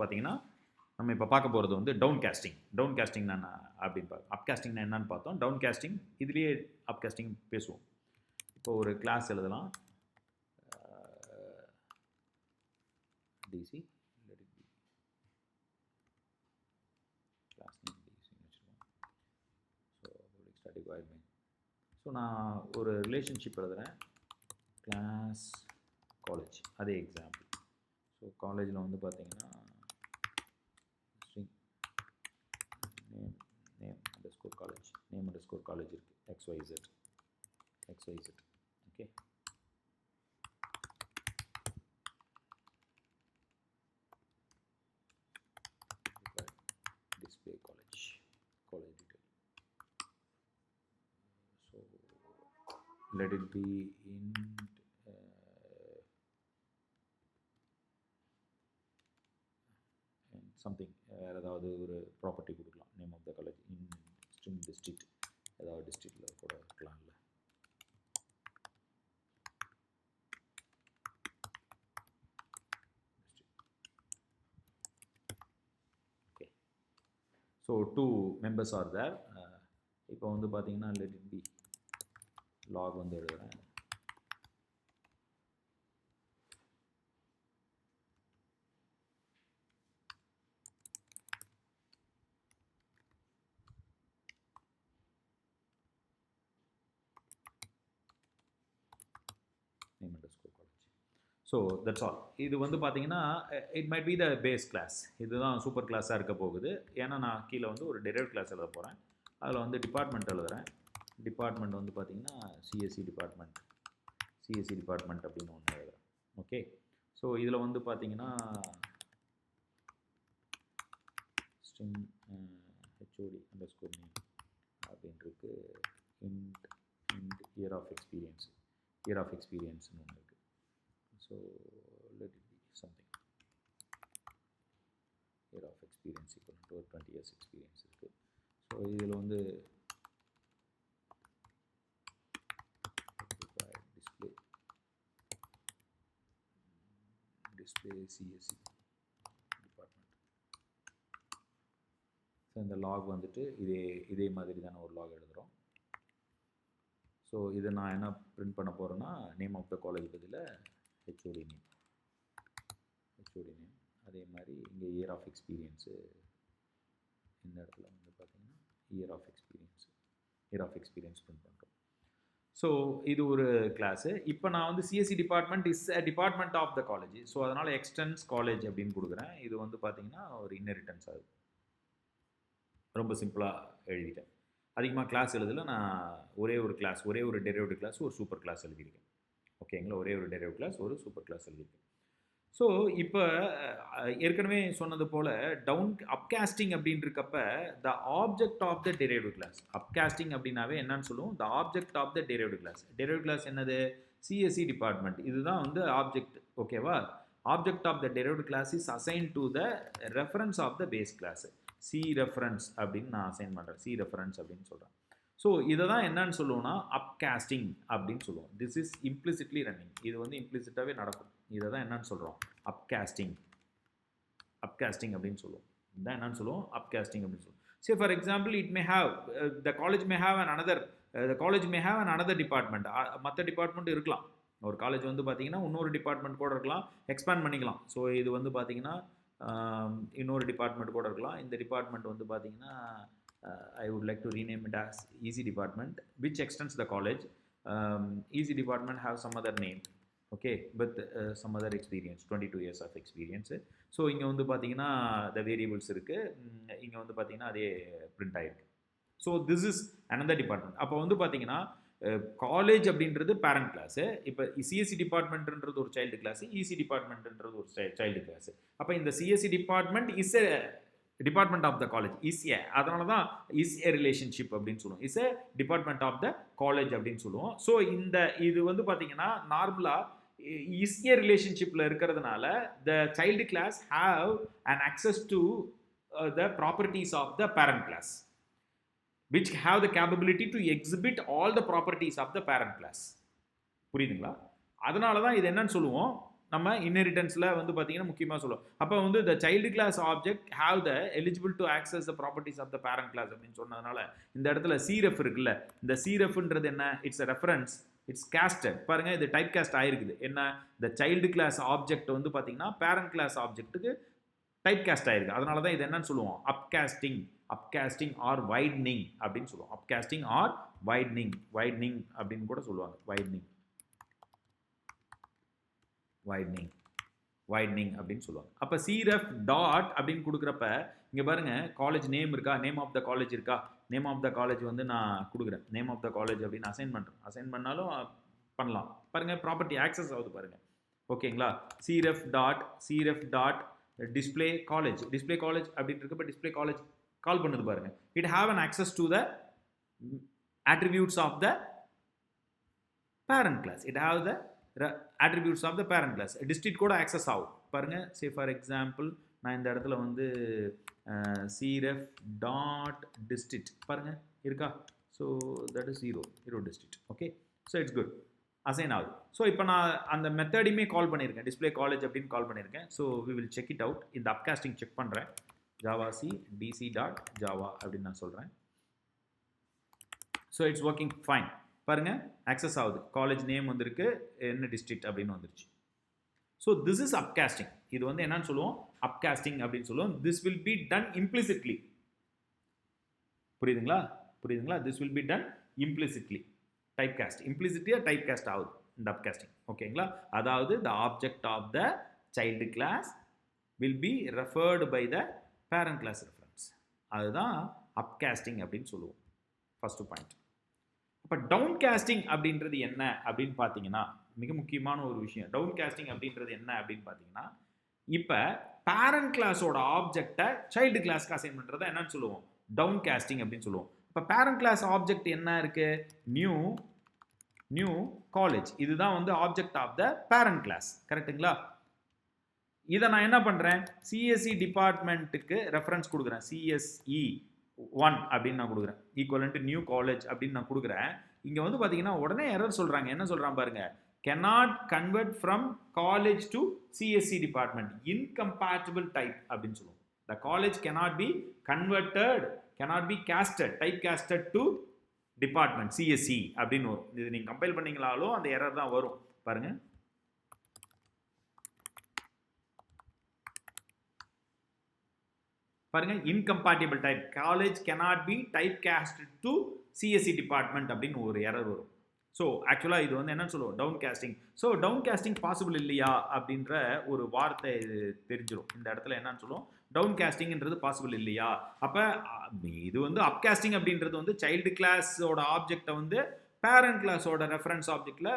பார்த்தீங்கன்னா நம்ம இப்போ பார்க்க போகிறது வந்து டவுன் கேஸ்டிங். டவுன் கேஸ்டிங் என்ன அப்படின்னு அப் கேஸ்டிங்னா என்னன்னு பார்த்தோம். டவுன் கேஸ்டிங் இதுலேயே அப் கேஸ்டிங் பேசுவோம். இப்போ ஒரு கிளாஸ் எழுதலாம். டிசி கிளாஸ் நேம் டிசின்னு வச்சுருக்கோம். So static void main. So நான் ஒரு ரிலேஷன்ஷிப் எழுதுகிறேன். கிளாஸ் காலேஜ் அதே எக்ஸாம்பிள். ஸோ காலேஜில் வந்து பார்த்தீங்கன்னா ஸ்ட்ரிங் நேம் அண்டர்ஸ்கோர் காலேஜ் இருக்குது XYZ okay. display college detail. So let it be int something ஏதாவது ஒரு ப்ராப்பர்ட்டி கொடுக்கலாம். Name of the college in string district, ஏதாவது டிஸ்ட்ரிக்டில் கூட இருக்கலாம்ல. Okay. So 2 members are there. இப்போ வந்து பார்த்தீங்கன்னா let it be log வந்து எழுதுகிறேன். name underscore college. So that's all. இது வந்து பார்த்தீங்கன்னா it might be the base class. இதுதான் சூப்பர் கிளாஸாக இருக்க போகுது. ஏன்னா நான் கீழே வந்து ஒரு டெரைவ்ட் கிளாஸ் எழுத போகிறேன். அதில் வந்து டிபார்ட்மெண்ட் எழுதுகிறேன். டிபார்ட்மெண்ட் வந்து பார்த்தீங்கன்னா சிஎஸ்சி டிபார்ட்மெண்ட் அப்படின்னு ஒன்று எழுதுகிறேன். ஓகே. ஸோ இதில் வந்து பார்த்தீங்கன்னா ஸ்ட்ரிங் ஹெச்ஓடி அண்டர்ஸ்கோர் நேம் அப்படின்ட்டு இன்ட் இயர் ஆஃப் எக்ஸ்பீரியன்ஸ்னு ஒன்று இருக்குது. So let it be something year of experience equal to 20 years experience இருக்குது. ஸோ இதில் வந்து display CSE டிபார்ட்மெண்ட். ஸோ இந்த லாக் வந்துட்டு இதே மாதிரி தானே ஒரு லாக் எழுதுகிறோம். ஸோ இதை நான் என்ன பிரிண்ட் பண்ண போகிறேன்னா நேம் ஆஃப் த காலேஜ் பதில் ஹெச்ஓடி நேம். அதே மாதிரி இங்கே இயர் ஆஃப் எக்ஸ்பீரியன்ஸு இந்த இடத்துல வந்து பார்த்தீங்கன்னா இயர் ஆஃப் எக்ஸ்பீரியன்ஸ் பிரிண்ட் பண்ணுறோம். ஸோ இது ஒரு கிளாஸு. இப்போ நான் வந்து CSC department is a department of the college. So அதனால் எக்ஸ்டென்ஸ் காலேஜ் அப்படின்னு கொடுக்குறேன். இது வந்து பார்த்தீங்கன்னா ஒரு இன்ஹெரிட்டன்ஸ் ஆகுது. ரொம்ப சிம்பிளாக எழுதிட்டேன். அதிகமாக கிளாஸ் எழுதல. நான் ஒரே ஒரு டெரைவ்டு கிளாஸ், ஒரு சூப்பர் கிளாஸ் எழுதியிருக்கேன். ஓகேங்களா. ஒரே ஒரு டெரைவ்டு கிளாஸ், ஒரு சூப்பர் கிளாஸ் எழுதியிருக்கேன். ஸோ இப்போ ஏற்கனவே சொன்னது போல் அப்காஸ்டிங் அப்படின்னு இருக்கப்ப the object of the derived class. Upcasting அப்படின்னாவே என்னன்னு சொல்லுவோம், the object of the derived class. Derived class என்னது? CSC department. இதுதான் வந்து ஆப்ஜெக்ட். ஓகேவா. Object of the derived class is assign to the reference of the base class. C reference அப்படின்னு நான் assign பண்ணுறேன். சி ரெஃபரன்ஸ் அப்படின்னு சொல்கிறேன். ஸோ இதை தான் என்னன்னு சொல்லுவோம்னா அப்காஸ்டிங் அப்படின்னு சொல்லுவோம். This is implicitly running. இது வந்து இம்ப்ளிசிட்டாகவே நடக்கும். இதை தான் என்னன்னு சொல்கிறோம், அப்காஸ்டிங் அப்படின்னு சொல்லுவோம். இதுதான் என்னன்னு சொல்லுவோம், அப்காஸ்டிங் அப்படின்னு சொல்லுவோம். Say for example it may have the college may have an another department. மற்ற டிபார்ட்மெண்ட் இருக்கலாம். ஒரு காலேஜ் வந்து பார்த்தீங்கன்னா இன்னொரு டிபார்ட்மெண்ட் கூட இருக்கலாம், எக்ஸ்பேண்ட் பண்ணிக்கலாம். ஸோ இது வந்து பார்த்தீங்கன்னா இன்னொரு டிபார்ட்மெண்ட் கூட இருக்கலாம். இந்த டிபார்ட்மெண்ட் வந்து பார்த்தீங்கன்னா I would like to rename it as easy department, which extends the college. Easy department have some other name, okay, but some other experience, 22 years of experience. So இங்கே வந்து பார்த்தீங்கன்னா the variables இருக்குது. இங்கே வந்து பார்த்தீங்கன்னா அதே print ஆகிருக்கு. So this is another department. அப்போ வந்து பார்த்தீங்கன்னா காலேஜ் அப்படின்றது பேரண்ட் கிளாஸு. இப்போ சிஎஸ்சி டிபார்ட்மெண்ட்ன்றது ஒரு சைல்டு கிளாஸு, இசி டிபார்ட்மெண்ட்ன்றது ஒரு சைல்டு கிளாஸு. அப்போ இந்த CSC department is a department of the college. அதனால தான் இஸ் எ ரிலேஷன்ஷிப் அப்படின்னு சொல்லுவோம். Is a department of the college அப்படின்னு சொல்லுவோம். ஸோ இது வந்து பார்த்தீங்கன்னா நார்மலாக இஸ் எ ரிலேஷன்ஷிப்பில் இருக்கிறதுனால the child class have an access to the properties of the parent class, which have the capability to exhibit all the properties of the parent class. புரியுதுங்களா? அதனால தான் இது என்னன்னு சொல்லுவோம், நம்ம இன்ஹெரிட்டன்ஸில் வந்து பார்த்தீங்கன்னா முக்கியமாக சொல்லுவோம். அப்போ வந்து the child class object have the eligible to access the properties of the parent class அப்படின்னு சொன்னதுனால இந்த இடத்துல cref இருக்குல்ல, இந்த crefன்றது என்ன, it's a reference, it's casted. பாருங்க இது டைப் காஸ்ட் ஆயிருக்குது. என்ன, the child class object வந்து பார்த்தீங்கன்னா parent class objectக்கு டைப் காஸ்ட் ஆயிருக்கு. அதனால தான் இது என்னன்னு சொல்லுவோம், அப்காஸ்டிங் ஆர் வைட்னிங் அப்படின்னு சொல்லுவோம். அப்காஸ்டிங் ஆர் வைட்னிங் அப்படின்னு கூட சொல்லுவாங்க. வைட்னிங் அப்படின்னு சொல்லுவாங்க. அப்போ cref டாட் அப்படின்னு கொடுக்குறப்ப இங்கே பாருங்க காலேஜ் நேம் இருக்கா, நேம் ஆஃப் த காலேஜ் இருக்கா, நேம் ஆஃப் த காலேஜ் வந்து நான் கொடுக்குறேன். நேம் ஆஃப் த காலேஜ் அப்படின்னு அசைன் பண்ணாலும் பண்ணலாம். பாருங்க ப்ராப்பர்ட்டி ஆக்சஸ் ஆகுது பாருங்க. ஓகேங்களா, cref டாட் டிஸ்பிளே காலேஜ் அப்படின்னு இருக்கப்ப டிஸ்பிளே காலேஜ் கால் பண்ணுது பாருங்க. It have an access to the attributes of the parent class. It have the attributes of the parent class. District கூட access ஆகும் பாருங்க. say for example நான் இந்த இடத்துல வந்து cref டாட் டிஸ்ட்ரிக்ட் பாருங்க இருக்கா. So that is hero district. Okay, so it's good, assign ஆகுது. ஸோ இப்போ நான் அந்த மெத்தடையுமே கால் பண்ணியிருக்கேன், டிஸ்பிளே காலேஜ் அப்படின்னு கால் பண்ணியிருக்கேன். So we will check it out. இந்த அப்காஸ்டிங் செக் பண்ணுறேன். ஜாவா dc டாட் ஜாவா அப்படின்னு நான் சொல்கிறேன். So it's working fine. பாருங்க ஆக்சஸ் ஆகுது, காலேஜ் நேம் வந்திருக்கு, என்ன டிஸ்ட்ரிக்ட் அப்படின்னு வந்துருச்சு. So this is upcasting. இது வந்து என்னன்னு சொல்லுவோம், அப்காஸ்டிங் அப்படின்னு சொல்லுவோம். This will be done implicitly. புரியுதுங்களா? This will be done implicitly. Type cast இம்ப்ளிசிட்டியாக டைப் காஸ்ட் ஆகுது இந்த அப்காஸ்டிங். ஓகேங்களா, அதாவது the object of the child class will be referred by the parent class reference. அதுதான் அப்காஸ்டிங் அப்படின்னு சொல்லுவோம். First point. இப்போ டவுன் காஸ்டிங் அப்படின்றது என்ன அப்படின்னு பார்த்தீங்கன்னா, மிக முக்கியமான ஒரு விஷயம். டவுன் காஸ்டிங் அப்படின்றது என்ன அப்படின்னு பார்த்தீங்கன்னா, இப்போ பேரண்ட் கிளாஸோட ஆப்ஜெக்டை சைல்டு கிளாஸ்க்கு அசைன் பண்ணுறதை என்னன்னு சொல்லுவோம், டவுன் காஸ்டிங் அப்படின்னு சொல்லுவோம். இப்போ பேரண்ட் கிளாஸ் ஆப்ஜெக்ட் என்ன இருக்கு, நியூ காலேஜ். இதுதான் வந்து object of the parent class. கரெக்டுங்களா? இதை நான் என்ன பண்றேன், சிஎஸ்சி டிபார்ட்மெண்ட்டுக்கு ரெஃபரன்ஸ் கொடுக்குறேன். CSE 1 அப்படின்னு நான் கொடுக்குறேன், ஈக்குவலன்ட் நியூ காலேஜ் அப்படின்னு நான் கொடுக்குறேன். இங்க வந்து பாத்தீங்கன்னா உடனே எரர் சொல்றாங்க. என்ன சொல்றான் பாருங்க, cannot convert from college to CSC department, incompatible type அப்படின்னு சொல்லுவோம். The college cannot be converted, cannot be casted, type casted to department CSC அப்படின்னு வரும். இது நீங்க கம்பைல் பண்ணீங்களாலும் அந்த எரர் தான் வரும் பாருங்க. பாருங்க, incompatible type, college cannot be type casted to CSC department அப்படின்னு ஒரு எரர் வரும். ஸோ ஆக்சுவலாக இது வந்து என்ன சொல்லுவோம், down casting. So down casting possible இல்லையா அப்படின்ற ஒரு வார்த்தை தெரிஞ்சிடும். இந்த இடத்துல என்னன்னு சொல்லுவோம், டவுன் காஸ்டிங்ன்றது பாசிபிள் இல்லையா. அப்போ இது வந்து அப் காஸ்டிங் அப்படின்றது வந்து சைல்டு கிளாஸோட ஆப்ஜெக்டை வந்து பேரண்ட் கிளாஸோட ரெஃபரன்ஸ் ஆப்ஜெக்டில்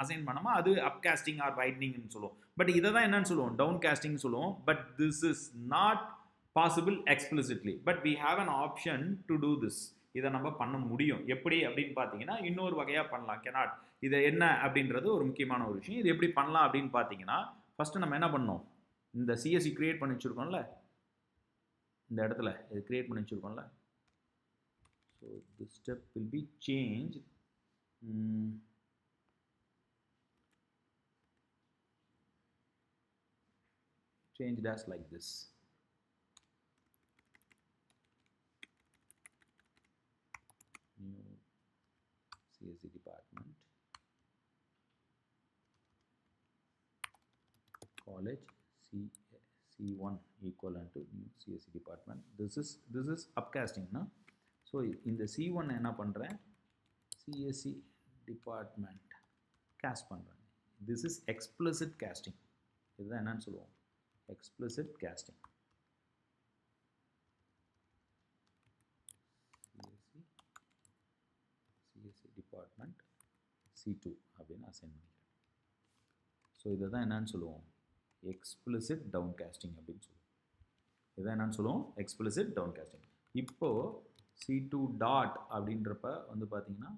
அசைன் பண்ணாமல் அது அப் காஸ்டிங் ஆர் வைட்னிங்னு சொல்லுவோம். பட் இதை தான் என்னன்னு சொல்லுவோம், டவுன் காஸ்டிங் சொல்லுவோம். But this is not possible explicitly, but we have an option to do this. இதை நம்ம பண்ண முடியும். எப்படி அப்படின்னு பார்த்தீங்கன்னா இன்னொரு வகையாக பண்ணலாம். cannot, இது என்ன அப்படின்றது ஒரு முக்கியமான ஒரு விஷயம். இது எப்படி பண்ணலாம் அப்படின்னு பார்த்தீங்கன்னா, ஃபஸ்ட்டு நம்ம என்ன பண்ணோம், இந்த சிஎஸ்சி கிரியேட் பண்ணி வச்சுருக்கோம்ல, இந்த இடத்துல இது கிரியேட் பண்ணி வச்சுருக்கோம்ல. So this step will be change. changed as like this. New CSC department, college C1 equivalent to new CSC department. This is upcasting na. So in the C1 என்ன பண்றேன், CSC department cast பண்றேன். This is explicit casting. இதுதான் என்னன்னு சொல்லுவோம், explicit casting. CSC department C2 அப்படின்னு assign பண்ணிக்கிறேன். So இதை தான் என்னன்னு சொல்லுவோம், எக்ஸ்பிளிசிட் டவுன் காஸ்டிங் அப்படின்னு சொல்லுவோம். இதை என்னன்னு சொல்லுவோம், எக்ஸ்பிளிசிட் டவுன் காஸ்டிங். இப்போது C2 டாட் அப்படின்றப்ப வந்து பார்த்தீங்கன்னா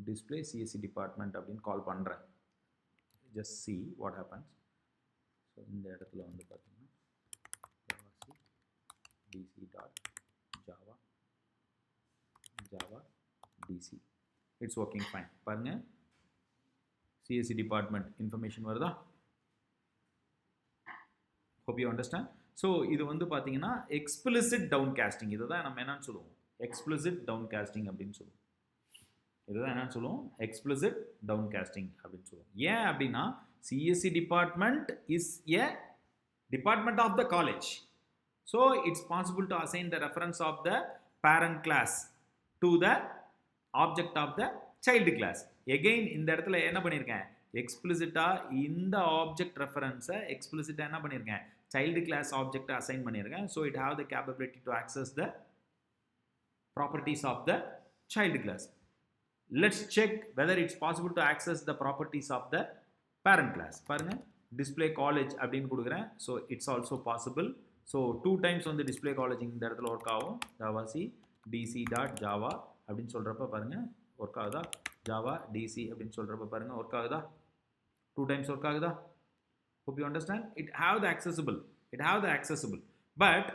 டிஸ்பிளே CSC டிபார்ட்மெண்ட் அப்படின்னு கால் பண்ணுறேன். Just see what happens. So இந்த இடத்துல வந்து பார்த்தீங்கன்னா DC dot Java DC, it's working fine. பாருங்க, CSC டிபார்ட்மெண்ட் இன்ஃபர்மேஷன் வருதா, hope you understand. ஸோ இது வந்து பார்த்தீங்கன்னா எக்ஸ்பிளிசிட் டவுன் காஸ்டிங், இதை தான் நம்ம என்னன்னு சொல்லுவோம், எக்ஸ்பிளிசிட் டவுன் காஸ்டிங் அப்படின்னு சொல்லுவோம். இதுதான் என்னன்னு சொல்லுவோம், எக்ஸ்பிளிசிட் டவுன் காஸ்டிங் அப்படின்னு சொல்லுவோம். ஏன் அப்படின்னா CSC department is a department of the college. So it's possible to assign the reference of the parent class to the object of the child class. Again இந்த இடத்துல என்ன பண்ணியிருக்கேன், எக்ஸ்பிளிசிட்டாக இந்த ஆப்ஜெக்ட் ரெஃபரன்ஸை எக்ஸ்பிளிசிட்டாக என்ன பண்ணியிருக்கேன், சைல்டு கிளாஸ் ஆப்ஜெக்ட் அசைன் பண்ணியிருக்கேன். So it have the capability to access the properties of the child class. Let's check whether it's possible to access the properties of the parent class. பாருங்க, display college அப்படின்னு கொடுக்குறேன். So it's also possible. So 2 times வந்து display college இந்த இடத்துல work ஆகும். Javac DC dot Java அப்படின்னு சொல்கிறப்ப பாருங்கள் ஒர்க் ஆகுதா, ஜாவா டிசி அப்படின்னு சொல்கிறப்ப பாருங்கள் ஒர்க் ஆகுதா, 2 டைம்ஸ் ஒர்க் ஆகுதா. hope you understand. It have the accessible, but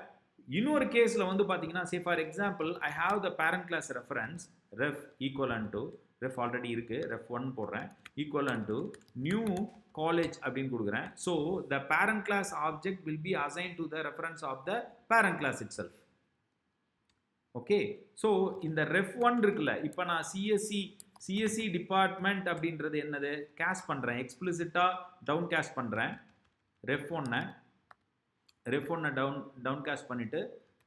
இன்னொரு கேஸில் வந்து பார்த்தீங்கன்னா, say for example I have the parent class reference ref equivalent to ref already இருக்கு, ref 1 போடுறேன், equivalent to new college அப்படின்னு கொடுக்குறேன். so the parent class object will be assigned to the reference of the parent class itself. Okay, so இந்த ref 1 இருக்குல்ல, இப்போ நான் CSC department அப்படின்றது என்னது, கேஸ்ட் பண்ணுறேன், எக்ஸ்பிளிசிட்டாக டவுன் கேஸ்ட் பண்ணுறேன். ரெஃப் ஒன்னை டவுன் கேஸ்ட் பண்ணிவிட்டு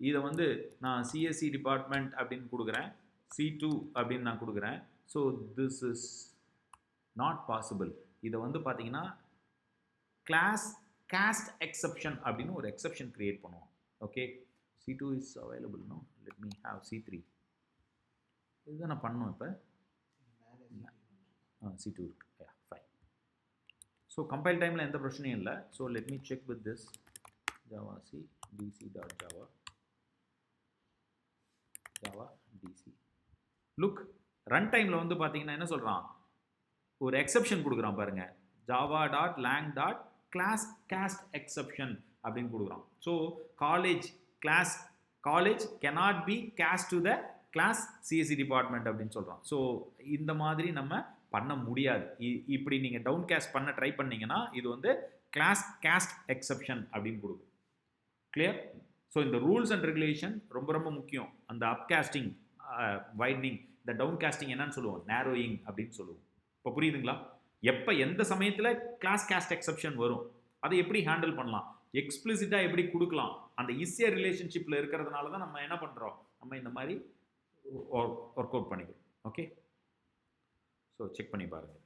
இதை வந்து நான் சிஎஸ்சி டிபார்ட்மெண்ட் அப்படின்னு கொடுக்குறேன், C2 அப்படின்னு நான் கொடுக்குறேன். So this is not possible. இதை வந்து பார்த்தீங்கன்னா கிளாஸ் கேஸ்ட் எக்ஸப்ஷன் அப்படின்னு ஒரு எக்ஸப்ஷன் கிரியேட் பண்ணுவோம். Okay, C2 is available. No, let me have C3. இதுதான் நான் பண்ணணும். இப்போ C2 இருக்கு. Yeah, fine. So compile timeல எந்த பிரச்சனையும் இல்லை. So let me check with this java c dc.java java dc. look, run timeல வந்து பாத்தீங்கன்னா என்ன சொல்றான், ஒரு எக்ஸெப்ஷன் கொடுக்குறான் பாருங்க, java.lang.class cast exception அப்படின்னு கொடுக்குறான். So college cannot be cast to the class CSE department அப்படின்னு சொல்றான். ஸோ இந்த மாதிரி நம்ம பண்ண முடியாது. இப்படி நீங்கள் டவுன் கேஸ்ட் பண்ண ட்ரை பண்ணீங்கன்னா இது வந்து கிளாஸ் கேஸ்ட் எக்ஸப்ஷன் அப்படின்னு கொடுக்கும். கிளியர்? ஸோ இந்த ரூல்ஸ் அண்ட் ரெகுலேஷன் ரொம்ப ரொம்ப முக்கியம். அந்த அப் கேஸ்டிங், வைட்னிங், இந்த டவுன் கேஸ்டிங் என்னன்னு சொல்லுவோம், நேரோயிங் அப்படின்னு சொல்லுவோம். இப்போ புரியுதுங்களா? எப்போ எந்த சமயத்தில் கிளாஸ் கேஸ்ட் எக்ஸப்ஷன் வரும், அதை எப்படி ஹேண்டில் பண்ணலாம், எக்ஸ்பிளிசிட்டாக எப்படி கொடுக்கலாம், அந்த ஈஸியாக ரிலேஷன்ஷிப்பில் இருக்கிறதுனால தான் நம்ம என்ன பண்ணுறோம், நம்ம இந்த மாதிரி ஒர்க் அவுட் பண்ணிக்கிறோம். ஓகே, ஸோ செக் பண்ணி பாருங்கள்.